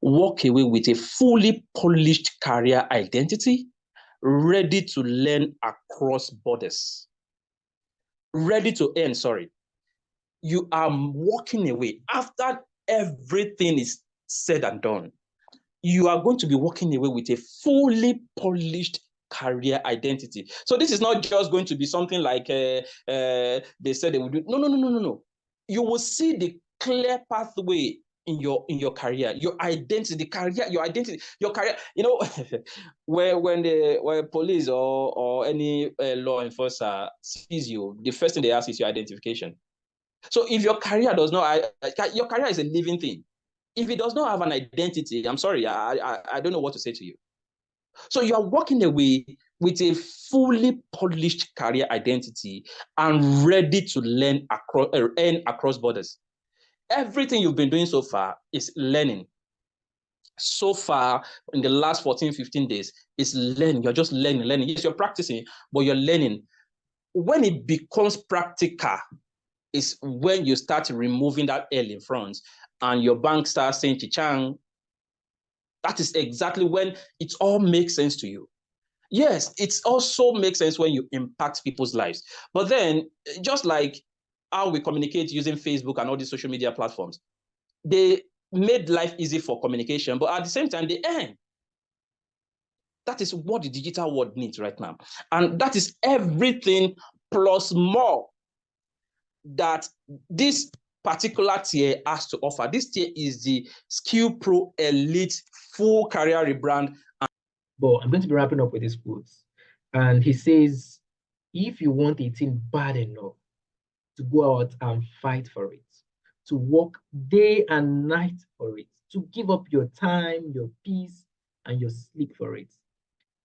walk away with a fully polished career identity, ready to learn across borders. Ready to earn, sorry. You are walking away after everything is said and done. You are going to be walking away with a fully polished career identity. So this is not just going to be something like they said they would do. No. You will see the clear pathway in your career, your identity, your career. You know, when police or any law enforcer sees you, the first thing they ask is your identification. So if your career does not, your career is a living thing. If it does not have an identity, I'm sorry, I don't know what to say to you. So you are walking away with a fully polished career identity and ready to learn across borders. Everything you've been doing so far is learning. So far, in the last 14, 15 days, is learning. You're just learning. Yes, you're practicing, but you're learning. When it becomes practical, is when you start removing that L in front and your bank starts saying chichang. That is exactly when it all makes sense to you. Yes, it also makes sense when you impact people's lives. But then, just like how we communicate using Facebook and all these social media platforms, they made life easy for communication, but at the same time, they earn. That is what the digital world needs right now. And that is everything plus more that this particular tier has to offer. This tier is the Skill Pro Elite full career rebrand. But I'm going to be wrapping up with this quote. And he says, if you want a thing bad enough to go out and fight for it, to work day and night for it, to give up your time, your peace, and your sleep for it.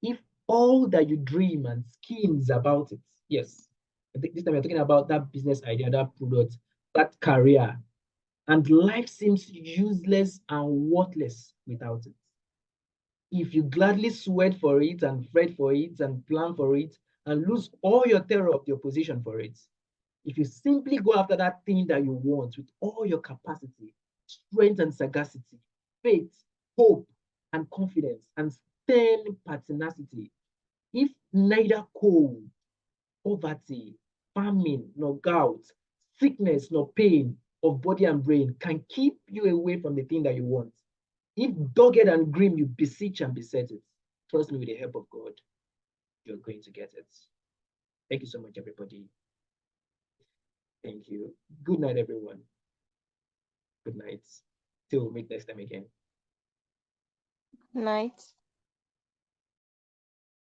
If all that you dream and schemes about it, yes, I think this time we're talking about that business idea, that product, that career, and life seems useless and worthless without it. If you gladly sweat for it and fret for it and plan for it and lose all your terror of your position for it, if you simply go after that thing that you want with all your capacity, strength and sagacity, faith, hope, and confidence, and stern pertinacity, if neither cold, poverty, famine, nor gout, sickness, nor pain of body and brain can keep you away from the thing that you want, if dogged and grim you beseech and beset it, trust me, with the help of God, you're going to get it. Thank you so much, everybody. Thank you. Good night, everyone. Good night. Till we meet next time again. Night.